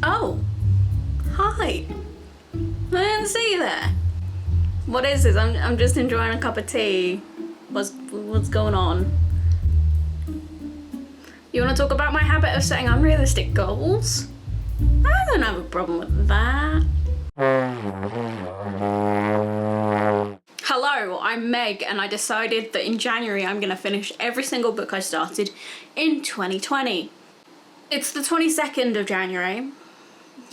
Oh, hi. I didn't see you there. What is this? I'm just enjoying a cup of tea. What's going on? You want to talk about my habit of setting unrealistic goals? I don't have a problem with that. Hello, I'm Meg, and I decided that in January I'm going to finish every single book I started in 2020. It's the 22nd of January,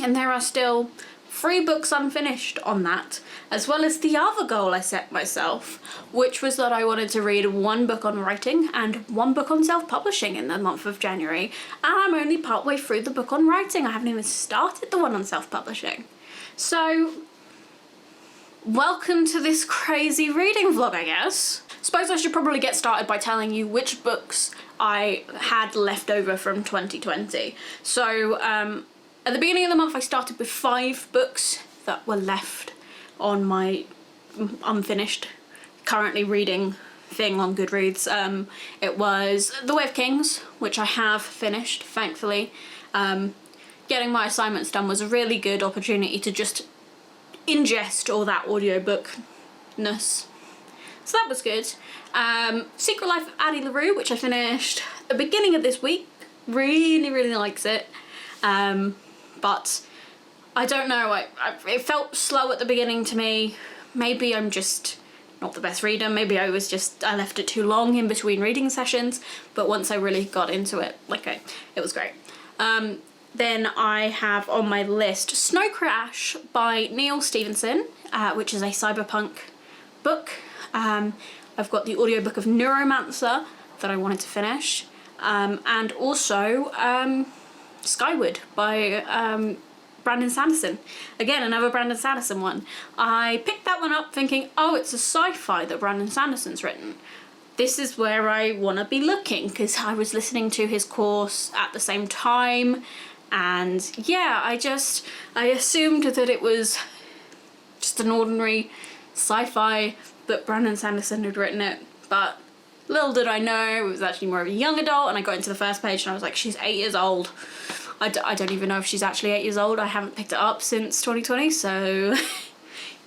and there are still 3 books unfinished on that, as well as the other goal I set myself, which was that I wanted to read 1 book on writing and 1 book on self-publishing in the month of January, and I'm only partway through the book on writing. I haven't even started the one on self-publishing. So, welcome to this crazy reading vlog, I guess. Suppose I should probably get started by telling you which books I had left over from 2020. So, at the beginning of the month I started with 5 books that were left on my unfinished, currently reading thing on Goodreads. It was The Way of Kings, which I have finished, thankfully. Getting my assignments done was a really good opportunity to just ingest all that audiobookness. So that was good. Secret Life of Addie LaRue, which I finished at the beginning of this week. Really likes it. But I don't know, it felt slow at the beginning to me. Maybe I'm just not the best reader. Maybe I left it too long in between reading sessions. But once I really got into it, it was great. Then I have on my list Snow Crash by Neal Stephenson, which is a cyberpunk book. I've got the audiobook of Neuromancer that I wanted to finish. And also Skyward by Brandon Sanderson. Again, another Brandon Sanderson one. I picked that one up thinking, oh, it's a sci-fi that Brandon Sanderson's written. This is where I want to be looking, because I was listening to his course at the same time, and yeah, I assumed that it was just an ordinary sci-fi that Brandon Sanderson had written it, but little did I know it was actually more of a young adult. And I got into the first page and I was like, she's 8 years old. I don't even know if she's actually 8 years old. I haven't picked it up since 2020, so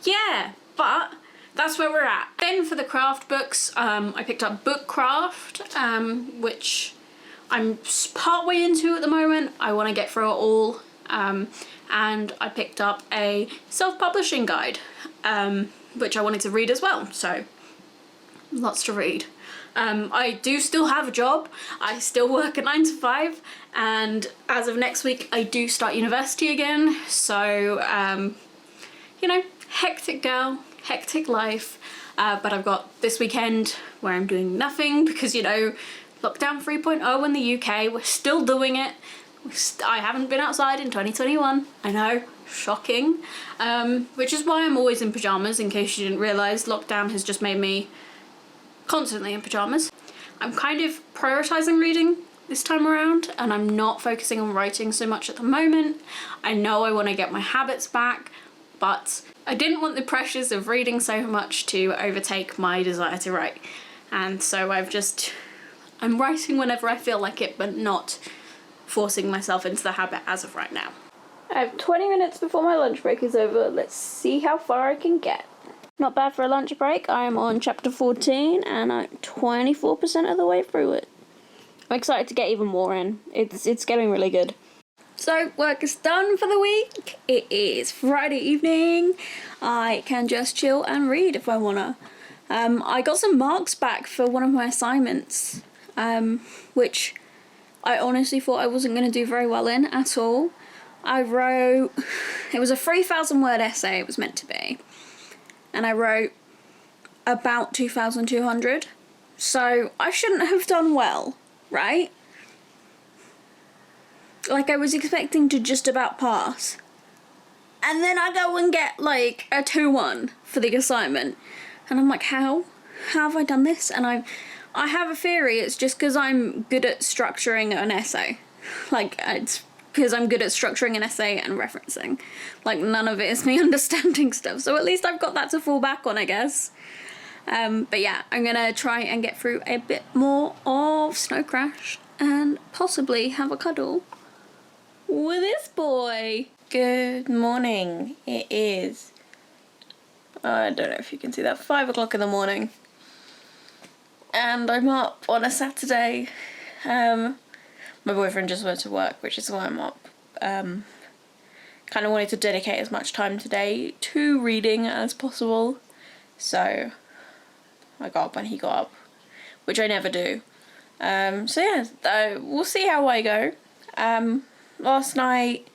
yeah, but that's where we're at. Then for the craft books, I picked up Bookcraft, which I'm partway into at the moment. I want to get through it all, and I picked up a self-publishing guide, which I wanted to read as well, so lots to read. I do still have a job. I still work a 9 to 5, and as of next week I do start university again, so you know, hectic girl, hectic life, but I've got this weekend where I'm doing nothing because, you know, lockdown 3.0 in the UK, we're still doing it. I haven't been outside in 2021, I know, shocking, which is why I'm always in pyjamas, in case you didn't realise. Lockdown has just made me constantly in pyjamas. I'm kind of prioritising reading this time around, and I'm not focusing on writing so much at the moment. I know I want to get my habits back, but I didn't want the pressures of reading so much to overtake my desire to write. And so I'm writing whenever I feel like it, but not forcing myself into the habit as of right now. I have 20 minutes before my lunch break is over. Let's see how far I can get. Not bad for a lunch break. I'm on chapter 14 and I'm 24% of the way through it. I'm excited to get even more in. It's getting really good. So work is done for the week. It is Friday evening. I can just chill and read if I wanna. I got some marks back for one of my assignments, which I honestly thought I wasn't going to do very well in at all. I wrote, it was a 3,000 word essay it was meant to be, and I wrote about 2,200, so I shouldn't have done well, right? Like, I was expecting to just about pass, and then I go and get like a 2-1 for the assignment, and I'm like, how have I done this? And I have a theory it's just because I'm good at structuring an essay. Like, it's because I'm good at structuring an essay and referencing. Like, none of it is me understanding stuff, so at least I've got that to fall back on, I guess. But yeah, I'm gonna try and get through a bit more of Snow Crash and possibly have a cuddle with this boy. Good morning. It is, I don't know if you can see that, 5 o'clock in the morning. And I'm up on a Saturday. My boyfriend just went to work, which is why I'm up. Kind of wanted to dedicate as much time today to reading as possible. So I got up when he got up, which I never do. So yeah, we'll see how I go. Last night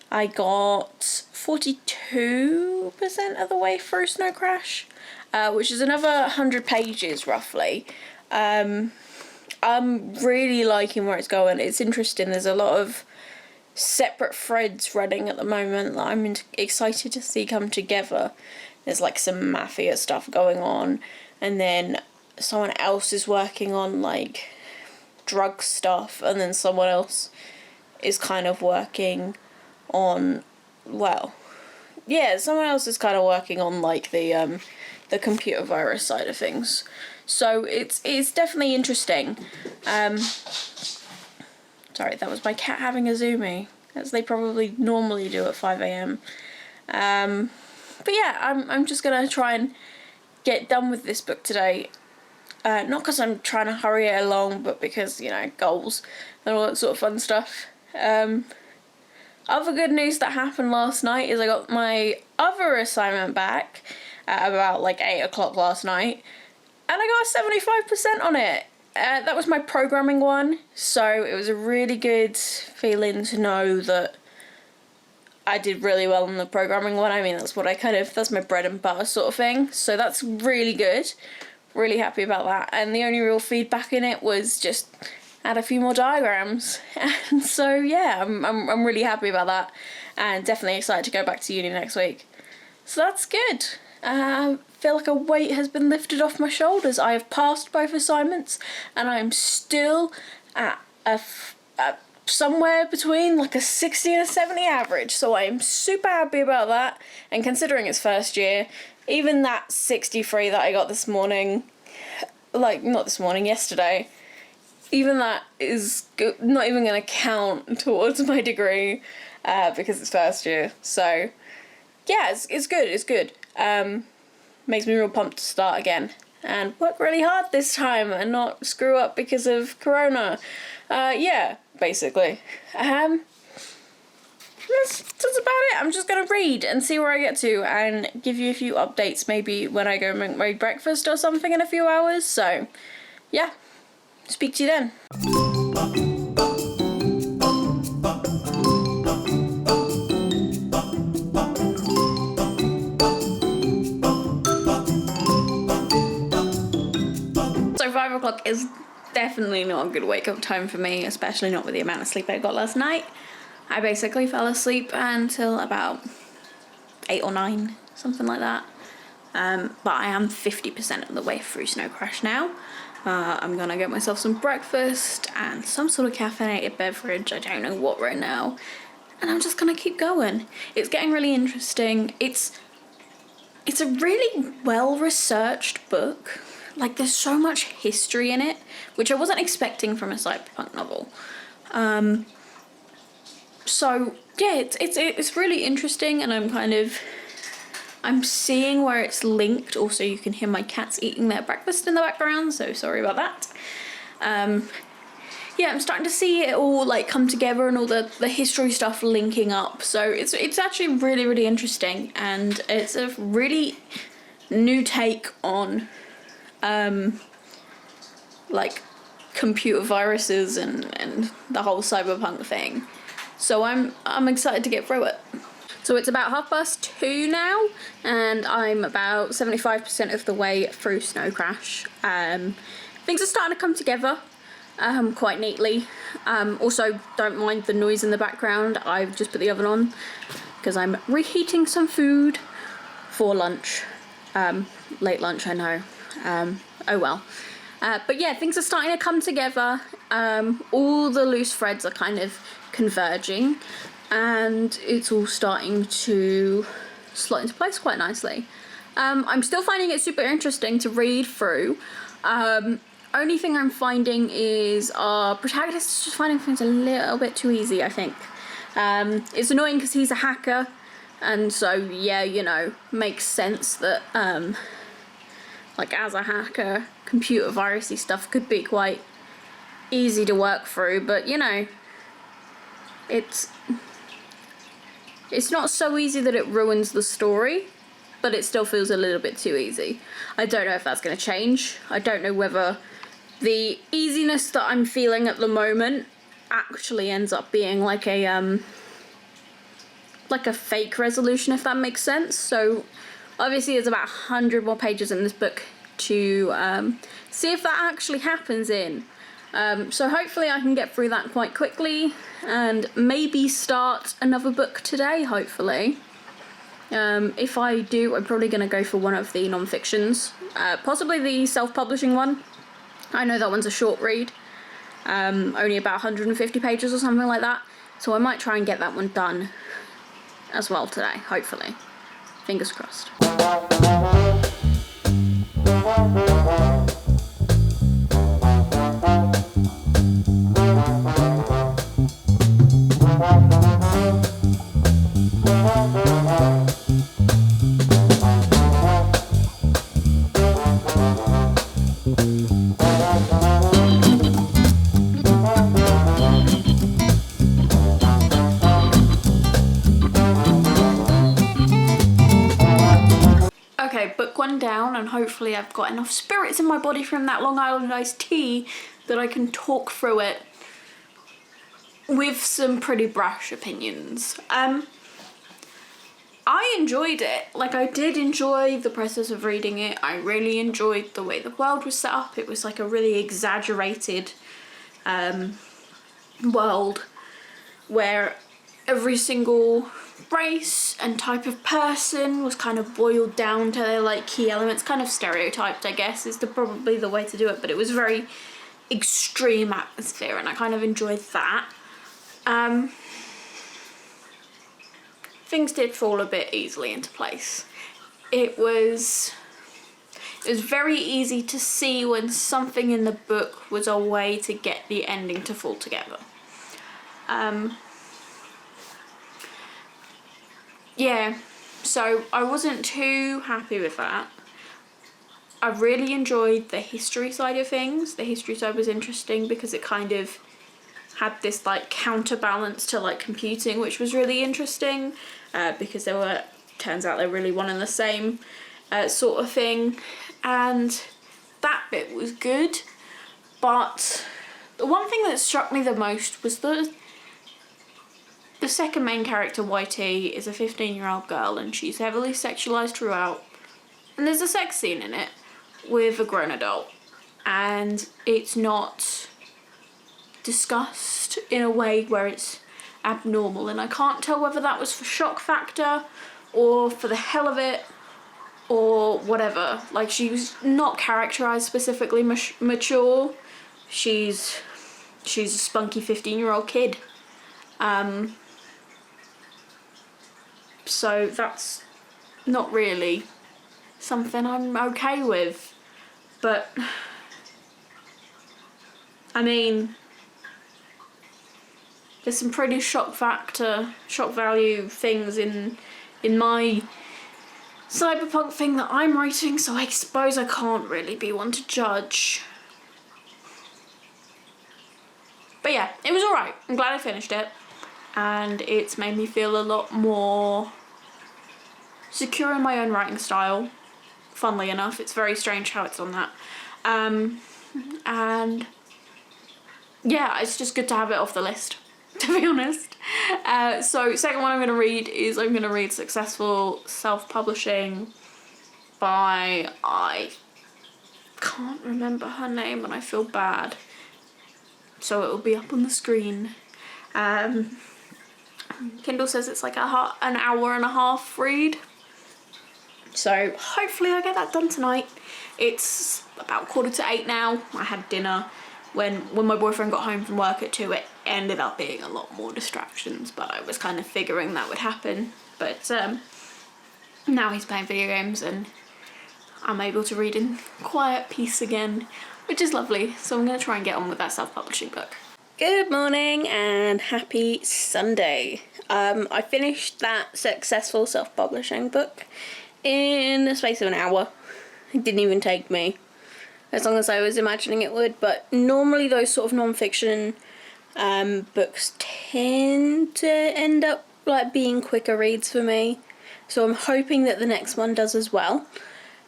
I got 42% of the way through Snow Crash, which is another 100 pages roughly. I'm really liking where it's going. It's interesting. There's a lot of separate threads running at the moment that I'm excited to see come together. There's like some mafia stuff going on, and then someone else is working on like drug stuff, and then someone else is kind of working on, well, yeah, someone else is kind of working on like the computer virus side of things. So it's definitely interesting. Sorry, that was my cat having a zoomie, as they probably normally do at 5 a.m. But yeah, I'm just gonna try and get done with this book today. Not because I'm trying to hurry it along, but because, you know, goals and all that sort of fun stuff. Other good news that happened last night is I got my other assignment back at about like 8 o'clock last night, and I got 75% on it. That was my programming one, so it was a really good feeling to know that I did really well on the programming one. I mean, that's my bread and butter sort of thing, so that's really good. Really happy about that. And the only real feedback in it was just add a few more diagrams. And so yeah, I'm really happy about that, and definitely excited to go back to uni next week. So that's good. I feel like a weight has been lifted off my shoulders. I have passed both assignments, and I'm still at somewhere between like a 60 and a 70 average. So I am super happy about that. And considering it's first year, even that 63 that I got this morning, like not this morning, yesterday, even that is not even going to count towards my degree because it's first year. So yeah, it's good. It's good. Makes me real pumped to start again and work really hard this time and not screw up because of Corona. Yeah, basically. That's about it. I'm just gonna read and see where I get to and give you a few updates maybe when I go make my breakfast or something in a few hours. So yeah, speak to you then. So 5 o'clock is definitely not a good wake up time for me, especially not with the amount of sleep I got last night. I basically fell asleep until about 8 or 9, something like that. But I am 50% of the way through Snow Crash now. I'm gonna get myself some breakfast and some sort of caffeinated beverage. I don't know what right now. And I'm just gonna keep going. It's getting really interesting. It's a really well-researched book. Like, there's so much history in it, which I wasn't expecting from a cyberpunk novel. So yeah, it's really interesting, and I'm seeing where it's linked. Also, you can hear my cats eating their breakfast in the background, so sorry about that. Yeah, I'm starting to see it all like come together and all the history stuff linking up. So it's actually really, really interesting, and it's a really new take on like computer viruses and the whole cyberpunk thing. So I'm excited to get through it. So it's about 2:30 now, and I'm about 75% of the way through Snow Crash. Things are starting to come together quite neatly. Also, don't mind the noise in the background. I've just put the oven on because I'm reheating some food for lunch. Late lunch, I know. Oh well. But yeah, things are starting to come together. All the loose threads are kind of converging, and it's all starting to slot into place quite nicely. I'm still finding it super interesting to read through. Only thing I'm finding is our protagonist is just finding things a little bit too easy, I think. It's annoying because he's a hacker, and so, yeah, you know, makes sense that, like, as a hacker, computer virusy stuff could be quite easy to work through, but, you know, it's not so easy that it ruins the story, but it still feels a little bit too easy. I don't know if that's going to change. I don't know whether the easiness that I'm feeling at the moment actually ends up being like a fake resolution, if that makes sense. So obviously there's about 100 more pages in this book to see if that actually happens in. So hopefully I can get through that quite quickly and maybe start another book today, hopefully. If I do, I'm probably going to go for one of the non-fictions, possibly the self-publishing one. I know that one's a short read, only about 150 pages or something like that, so I might try and get that one done as well today, hopefully. Fingers crossed. Okay, book one down, and hopefully I've got enough spirits in my body from that Long Island iced tea that I can talk through it with some pretty brash opinions. I enjoyed it. Like, I did enjoy the process of reading it. I really enjoyed the way the world was set up. It was like a really exaggerated world where every single race and type of person was kind of boiled down to their like key elements, kind of stereotyped, I guess, is probably the way to do it, but it was very extreme atmosphere and I kind of enjoyed that. Things did fall a bit easily into place. It was very easy to see when something in the book was a way to get the ending to fall together. Yeah, so I wasn't too happy with that. I really enjoyed the history side of things. The history side was interesting because it kind of had this like counterbalance to like computing, which was really interesting because turns out they're really one and the same sort of thing, and that bit was good. But the one thing that struck me the most was the second main character, YT, is a 15-year-old girl and she's heavily sexualized throughout, and there's a sex scene in it with a grown adult, and it's not discussed in a way where it's abnormal, and I can't tell whether that was for shock factor or for the hell of it or whatever. Like, she was not characterized specifically mature. She's a spunky 15-year-old kid. So that's not really something I'm okay with. But I mean, there's some pretty shock value things in my cyberpunk thing that I'm writing, so I suppose I can't really be one to judge. But yeah, it was alright. I'm glad I finished it. And it's made me feel a lot more secure in my own writing style. Funnily enough, it's very strange how it's done that. And yeah, it's just good to have it off the list, to be honest. So second one I'm going to read is Successful Self-Publishing by, I can't remember her name and I feel bad, so it will be up on the screen. Kindle says it's like an hour and a half read, so hopefully I get that done tonight. It's about 7:45 now. I had dinner. When my boyfriend got home from work at 2, it ended up being a lot more distractions, but I was kind of figuring that would happen. But now he's playing video games and I'm able to read in quiet peace again, which is lovely. So I'm going to try and get on with that self-publishing book. Good morning, and and happy Sunday. I finished that successful self-publishing book in the space of an hour. It didn't even take me as long as I was imagining it would, but normally those sort of non-fiction books tend to end up like being quicker reads for me, so I'm hoping that the next one does as well.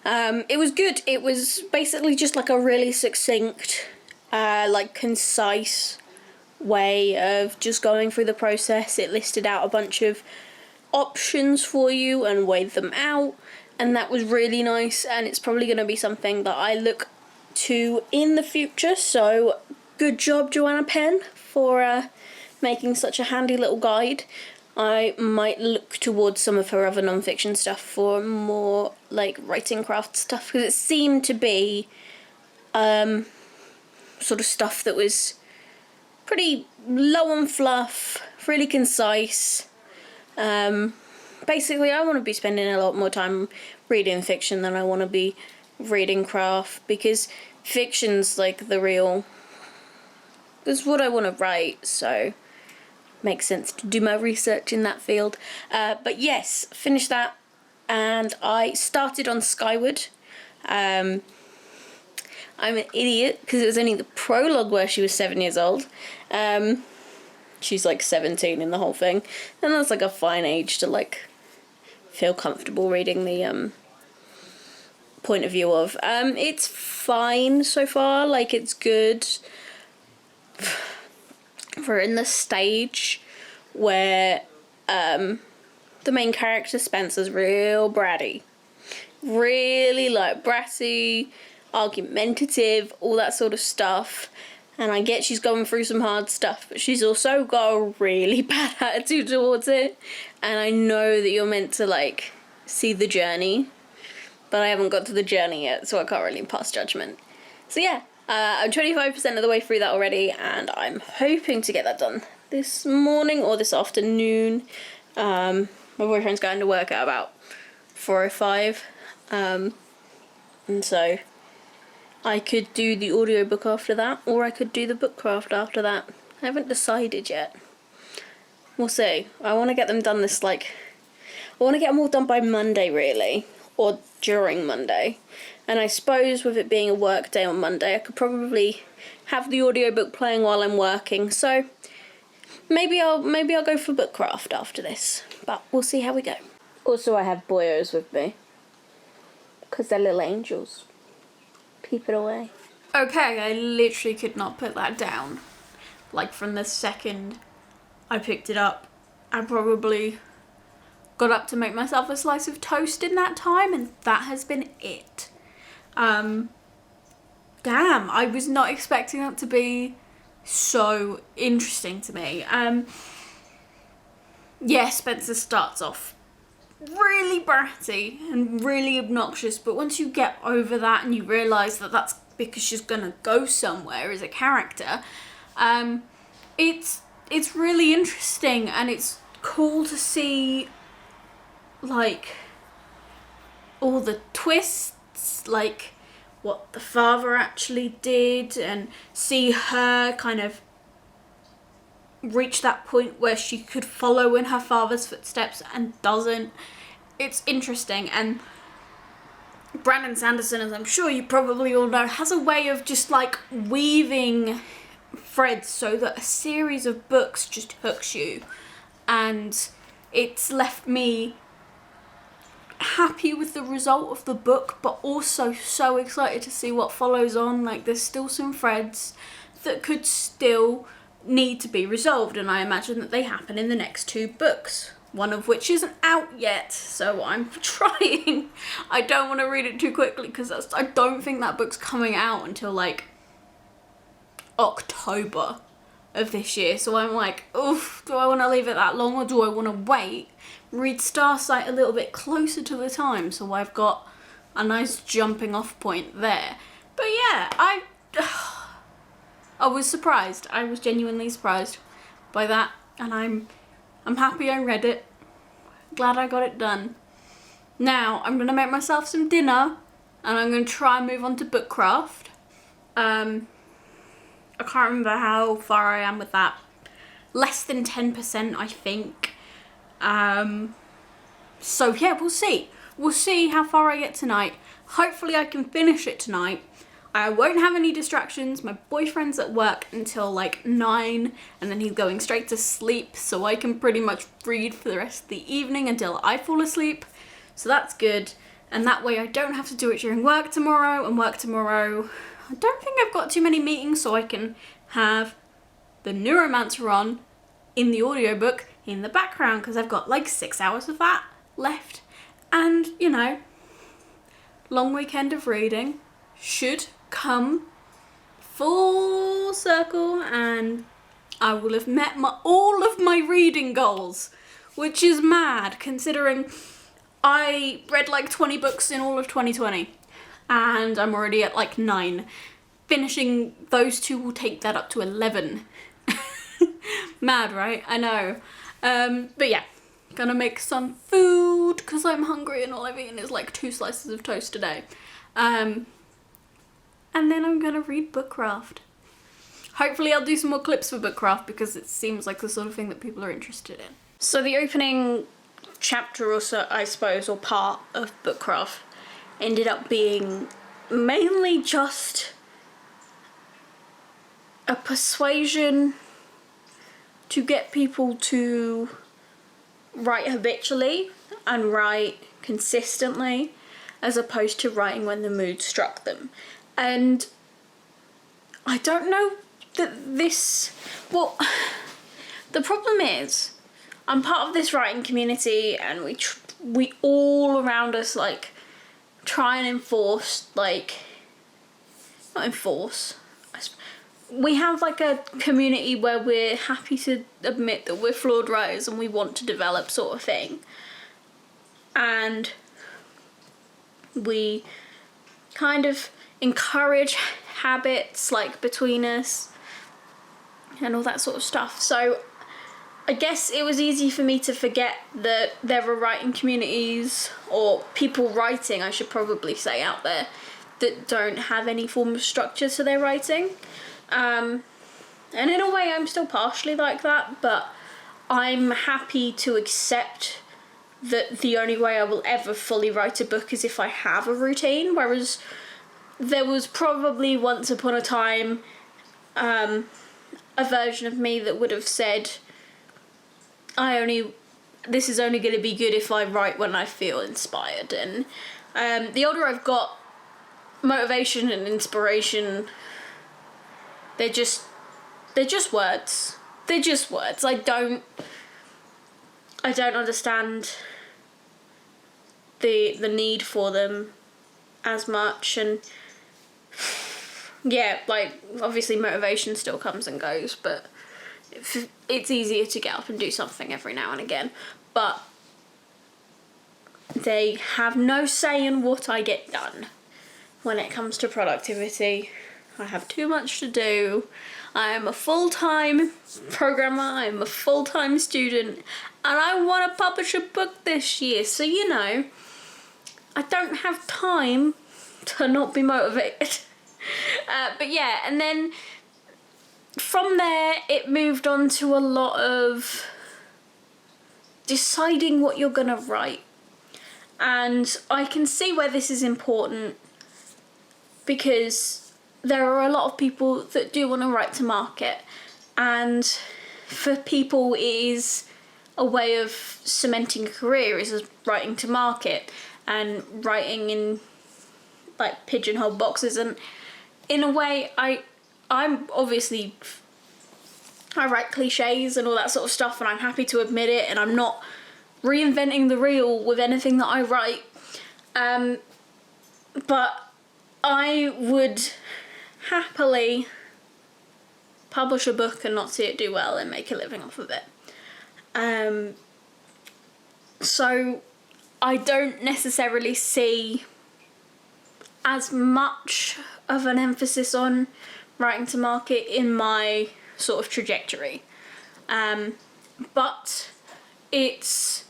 It was good. It was basically just like a really succinct, like concise way of just going through the process. It listed out a bunch of options for you and weighed them out, and that was really nice, and it's probably going to be something that I look to in the future, so good job, Joanna Penn, for making such a handy little guide. I might look towards some of her other non-fiction stuff for more like writing craft stuff, because it seemed to be sort of stuff that was pretty low on fluff, really concise. Basically, I want to be spending a lot more time reading fiction than I want to be reading craft, because fiction's like the real... It's what I want to write, so makes sense to do my research in that field. But yes, finished that, and I started on Skyward. I'm an idiot because it was only the prologue where she was 7 years old. She's like 17 in the whole thing, and that's like a fine age to like feel comfortable reading the point of view of. It's fine so far, like it's good. We're in the stage where the main character Spencer's real bratty, really like bratty, argumentative, all that sort of stuff, and I get she's going through some hard stuff, but she's also got a really bad attitude towards it, and I know that you're meant to like see the journey, but I haven't got to the journey yet, so I can't really pass judgment. So yeah, I'm 25% of the way through that already, and I'm hoping to get that done this morning or this afternoon. My boyfriend's going to work at about 4:05, and so I could do the audiobook after that, or I could do the bookcraft after that. I haven't decided yet. We'll see. I want to get them done I want to get them all done by Monday, really, or during Monday. And I suppose with it being a work day on Monday, I could probably have the audiobook playing while I'm working. So maybe I'll go for bookcraft after this, but we'll see how we go. Also, I have boyos with me because they're little angels. Peep it away. Okay, I literally could not put that down. Like from the second I picked it up, I probably got up to make myself a slice of toast in that time, and that has been it. Damn, I was not expecting that to be so interesting to me. Yeah, Spencer starts off really bratty and really obnoxious, but once you get over that and you realise that that's because she's gonna go somewhere as a character, it's really interesting, and it's cool to see like all the twists, like what the father actually did, and see her kind of reach that point where she could follow in her father's footsteps and doesn't. It's interesting, and Brandon Sanderson, as I'm sure you probably all know, has a way of just like weaving threads so that a series of books just hooks you, and it's left me happy with the result of the book, but also so excited to see what follows on. Like, there's still some threads that could still need to be resolved, and I imagine that they happen in the next 2 books, one of which isn't out yet, so I'm trying. I don't want to read it too quickly because I don't think that book's coming out until like October of this year, so I'm like, oof, do I want to leave it that long, or do I want to wait, read Starsight a little bit closer to the time so I've got a nice jumping off point there? But yeah, I was surprised. I was genuinely surprised by that, and I'm happy I read it. Glad I got it done. Now I'm gonna make myself some dinner, and I'm gonna try and move on to bookcraft. I can't remember how far I am with that. less than 10%, I think. So yeah, we'll see. We'll see how far I get tonight. Hopefully I can finish it tonight. I won't have any distractions. My boyfriend's at work until like 9 and then he's going straight to sleep, so I can pretty much read for the rest of the evening until I fall asleep. So that's good. And that way I don't have to do it during work tomorrow, and work tomorrow, I don't think I've got too many meetings, so I can have the Neuromancer on in the audiobook in the background, because I've got like 6 hours of that left. And, you know, long weekend of reading should come full circle and I will have met all of my reading goals, which is mad considering I read like 20 books in all of 2020 and I'm already at like 9. Finishing those 2 will take that up to 11. Mad, right? I know. But yeah, gonna make some food because I'm hungry and all I've eaten is like 2 slices of toast today. And then I'm gonna read Bookcraft. Hopefully I'll do some more clips for Bookcraft because it seems like the sort of thing that people are interested in. So the opening chapter or so, I suppose, or part of Bookcraft ended up being mainly just a persuasion to get people to write habitually and write consistently as opposed to writing when the mood struck them. And I don't know that this... Well, the problem is I'm part of this writing community and we all around us like try and enforce, like... Not enforce... We have like a community where we're happy to admit that we're flawed writers and we want to develop, sort of thing. And we kind of encourage habits like between us and all that sort of stuff. So I guess it was easy for me to forget that there are writing communities, or people writing, I should probably say, out there that don't have any form of structure to their writing. And in a way I'm still partially like that, but I'm happy to accept that the only way I will ever fully write a book is if I have a routine, whereas there was probably once upon a time a version of me that would have said, this is only going to be good if I write when I feel inspired. And the older I've got, motivation and inspiration, they're just words. They're just words. I don't understand the need for them as much. And yeah, like obviously motivation still comes and goes, but it's easier to get up and do something every now and again. But they have no say in what I get done when it comes to productivity. I have too much to do. I am a full-time programmer, I'm a full-time student, and I want to publish a book this year, so you know, I don't have time to not be motivated. But yeah, and then from there it moved on to a lot of deciding what you're gonna write. And I can see where this is important because there are a lot of people that do want to write to market, and for people it is a way of cementing a career, is writing to market and writing in like pigeonhole boxes. And in a way I'm obviously, I write cliches and all that sort of stuff, and I'm happy to admit it, and I'm not reinventing the wheel with anything that I write, but I would happily publish a book and not see it do well and make a living off of it. So I don't necessarily see as much of an emphasis on writing to market in my sort of trajectory, but it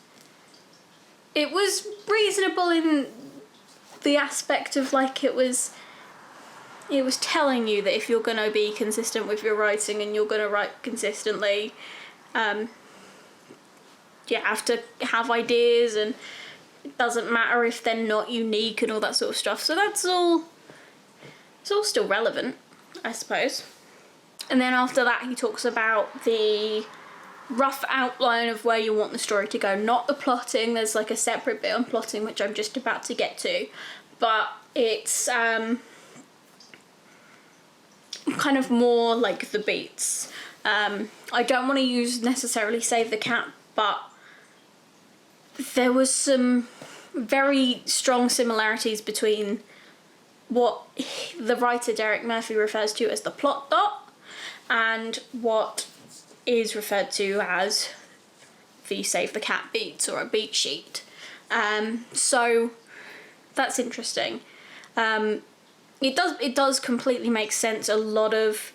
was reasonable in the aspect of like it was telling you that if you're going to be consistent with your writing and you're going to write consistently You have to have ideas, and it doesn't matter if they're not unique and all that sort of stuff. So that's all, it's all still relevant, I suppose. And then after that, he talks about the rough outline of where you want the story to go, not the plotting. There's like a separate bit on plotting, which I'm just about to get to, but it's kind of more like the beats. I don't want to use necessarily Save the Cat, but there was some very strong similarities between what the writer Derek Murphy refers to as the plot dot and what is referred to as the Save the Cat beats, or a beat sheet. So that's interesting. It does completely make sense. A lot of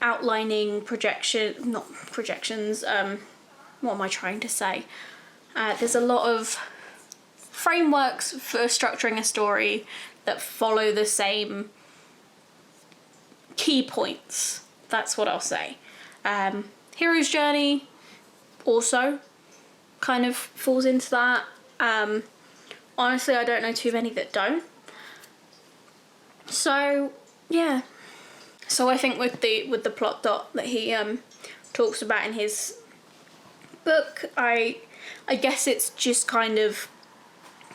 outlining not projections, what am I trying to say? There's a lot of frameworks for structuring a story that follow the same key points. That's what I'll say. Hero's Journey also kind of falls into that. Honestly, I don't know too many that don't. So yeah. So I think with the plot dot that he talks about in his book, I guess it's just kind of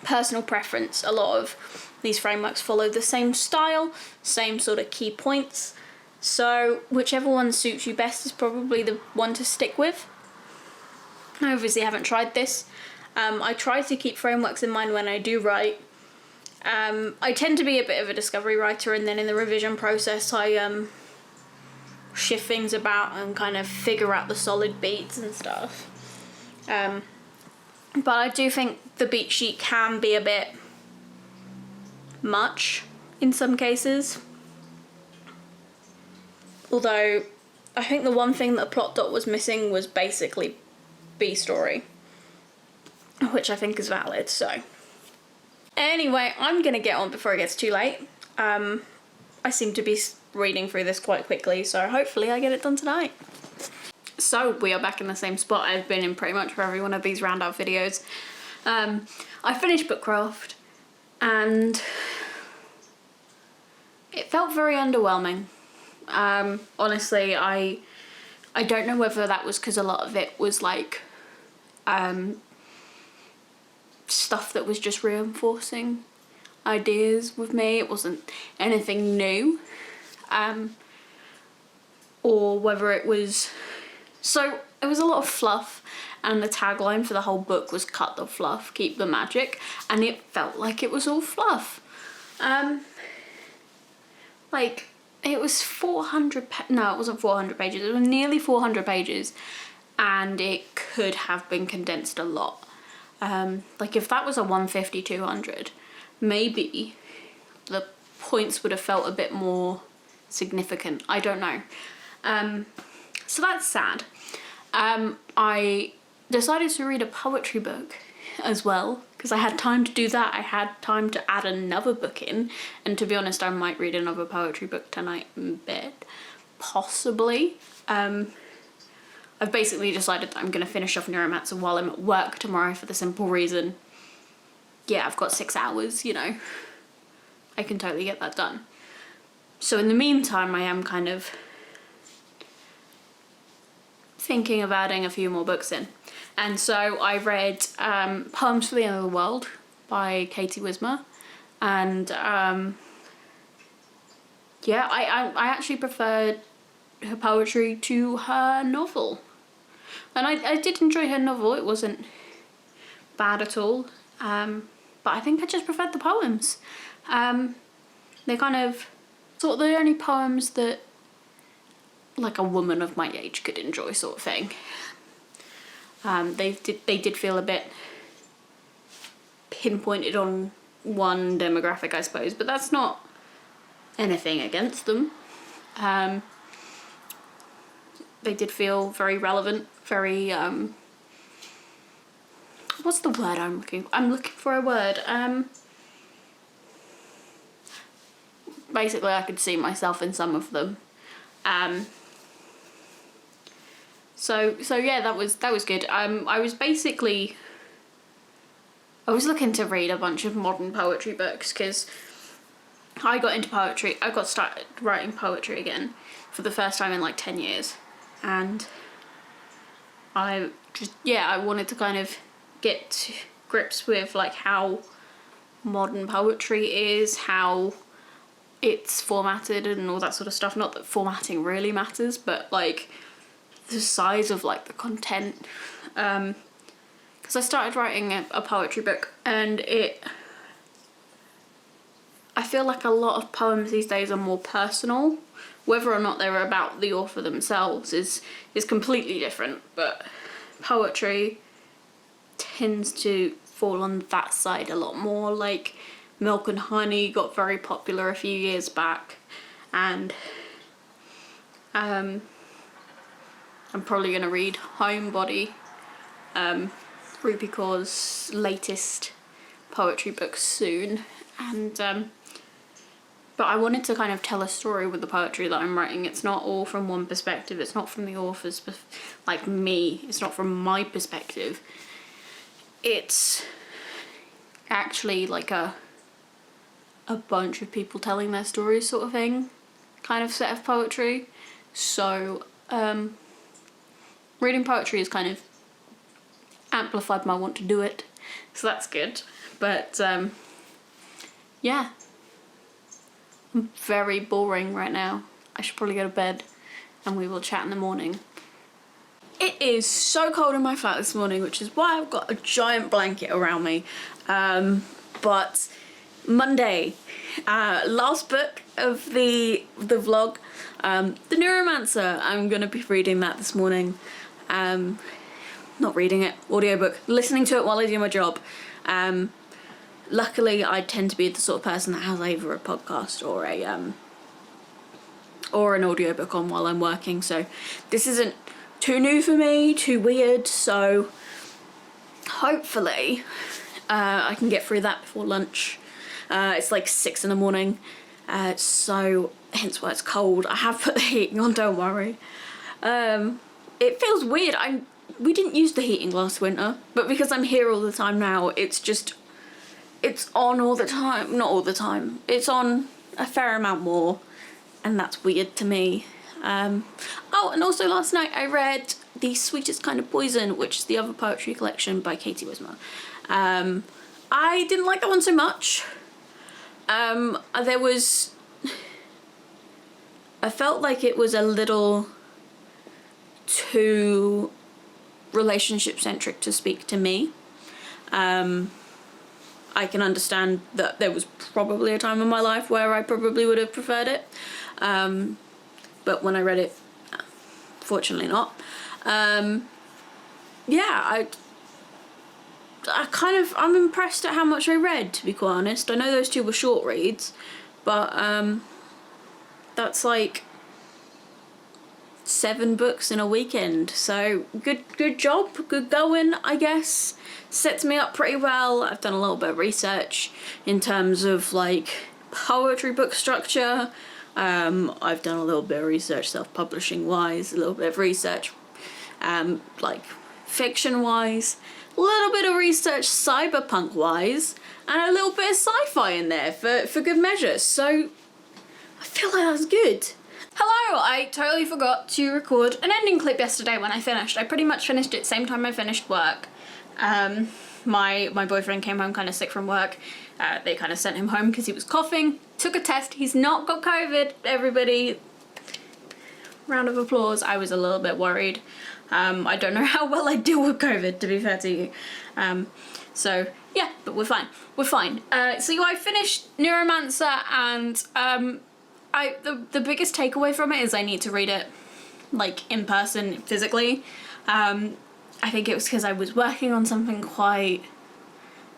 personal preference. A lot of these frameworks follow the same style, same sort of key points. So whichever one suits you best is probably the one to stick with. I obviously haven't tried this. I try to keep frameworks in mind when I do write. I tend to be a bit of a discovery writer, and then in the revision process I shift things about and kind of figure out the solid beats and stuff. But I do think the beat sheet can be a bit much in some cases. Although I think the one thing that plot dot was missing was basically B-story, which I think is valid. So anyway, I'm gonna get on before it gets too late. I seem to be reading through this quite quickly, so hopefully I get it done tonight. So we are back in the same spot I've been in pretty much for every one of these roundup videos. I finished Bookcraft and it felt very underwhelming. Honestly, I don't know whether that was because a lot of it was like stuff that was just reinforcing ideas with me. It wasn't anything new. Or whether it was... So it was a lot of fluff, and the tagline for the whole book was "Cut the fluff, keep the magic," and it felt like it was all fluff. Like, it was 400 no, it wasn't 400 pages, it was nearly 400 pages, and it could have been condensed a lot. Like, if that was a 150, 200, maybe the points would have felt a bit more significant. I don't know. So that's sad. I decided to read a poetry book as well, because I had time to do that. I had time to add another book in, and to be honest, I might read another poetry book tonight in bed, possibly. I've basically decided that I'm going to finish off Neuromancer while I'm at work tomorrow, for the simple reason, yeah, I've got 6 hours, you know, I can totally get that done. So in the meantime, I am kind of thinking of adding a few more books in. And so I read Poems for the End of the World by Katie Wismer, and yeah, I actually preferred her poetry to her novel, and I did enjoy her novel. It wasn't bad at all, but I think I just preferred the poems. They're kind of sort of the only poems that like a woman of my age could enjoy, sort of thing. They did feel a bit pinpointed on one demographic, I suppose, but that's not anything against them. They did feel very relevant, very what's the word I'm looking for? I'm looking for a word. Basically I could see myself in some of them. So yeah, that was good. I was looking to read a bunch of modern poetry books because I got into poetry. I got started writing poetry again for the first time in like 10 years. And I wanted to kind of get to grips with like how modern poetry is, how it's formatted and all that sort of stuff. Not that formatting really matters, but like the size of like the content. Because I started writing a poetry book, and I feel like a lot of poems these days are more personal. Whether or not they're about the author themselves is completely different, but poetry tends to fall on that side a lot more. Like Milk and Honey got very popular a few years back, and I'm probably going to read Homebody, Rupi Kaur's latest poetry book soon, and but I wanted to kind of tell a story with the poetry that I'm writing. It's not all from one perspective. It's not from the author's, like me. It's not from my perspective. It's actually like a bunch of people telling their stories sort of thing, kind of set of poetry. So reading poetry has kind of amplified my want to do it. So that's good. But yeah. I'm very boring right now. I should probably go to bed and we will chat in the morning. It is so cold in my flat this morning, which is why I've got a giant blanket around me. But Monday, last book of the vlog, The Neuromancer. I'm going to be reading that this morning. Not reading it, audiobook, listening to it while I do my job. Luckily, I tend to be the sort of person that has either a podcast or an audiobook on while I'm working, so this isn't too new for me, too weird, so hopefully I can get through that before lunch. It's like 6 in the morning, so hence why it's cold. I have put the heating on, don't worry. It feels weird. We didn't use the heating last winter, but because I'm here all the time now, it's on all the time. Not all the time. It's on a fair amount more, and that's weird to me. Oh, and also last night I read The Sweetest Kind of Poison, which is the other poetry collection by Katie Wismer. I didn't like that one so much. I felt like it was a little too relationship centric to speak to me. I can understand that there was probably a time in my life where I probably would have preferred it. But when I read it, fortunately not. Yeah, I'm impressed at how much I read, to be quite honest. I know those two were short reads, but that's like 7 books in a weekend. So good job, good going, I guess. Sets me up pretty well. I've done a little bit of research in terms of like poetry book structure. I've done a little bit of research self-publishing wise, a little bit of research like fiction wise, a little bit of research cyberpunk wise, and a little bit of sci-fi in there for good measure. So I feel like that's good. Hello, I totally forgot to record an ending clip yesterday when I finished. I pretty much finished it same time I finished work. My boyfriend came home kind of sick from work. They kind of sent him home because he was coughing. Took a test. He's not got COVID, everybody. Round of applause. I was a little bit worried. I don't know how well I deal with COVID, to be fair to you. So yeah, but we're fine. We're fine. So I finished Neuromancer, and the biggest takeaway from it is I need to read it like in person, physically. I think it was because I was working on something quite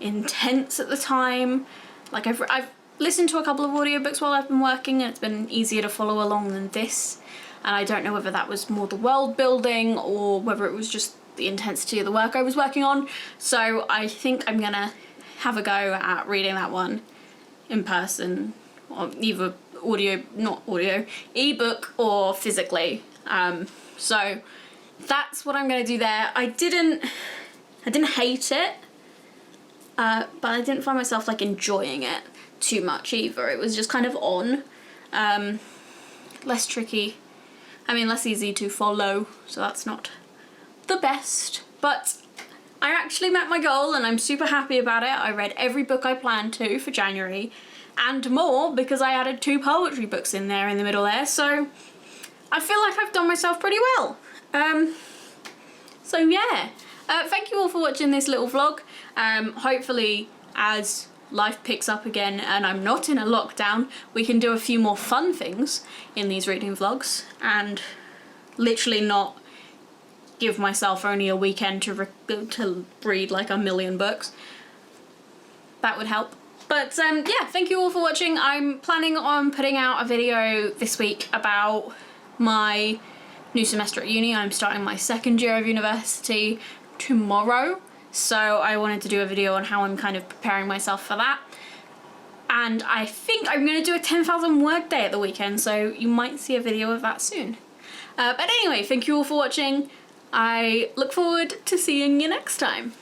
intense at the time. Like I've listened to a couple of audiobooks while I've been working, and it's been easier to follow along than this. And I don't know whether that was more the world building or whether it was just the intensity of the work I was working on. So I think I'm gonna have a go at reading that one in person, or either ebook or physically. So that's what I'm gonna do there. I didn't hate it, but I didn't find myself like enjoying it too much either. It was just kind of on, less tricky. I mean, less easy to follow, so that's not the best, but I actually met my goal and I'm super happy about it. I read every book I planned to for January and more because I added 2 poetry books in there in the middle there, so I feel like I've done myself pretty well. So yeah, thank you all for watching this little vlog. Hopefully as life picks up again and I'm not in a lockdown, we can do a few more fun things in these reading vlogs and literally not give myself only a weekend to read like 1,000,000 books. That would help. But yeah, thank you all for watching. I'm planning on putting out a video this week about my new semester at uni. I'm starting my 2nd year of university tomorrow, so I wanted to do a video on how I'm kind of preparing myself for that. And I think I'm going to do a 10,000 word day at the weekend, so you might see a video of that soon. But anyway, thank you all for watching. I look forward to seeing you next time.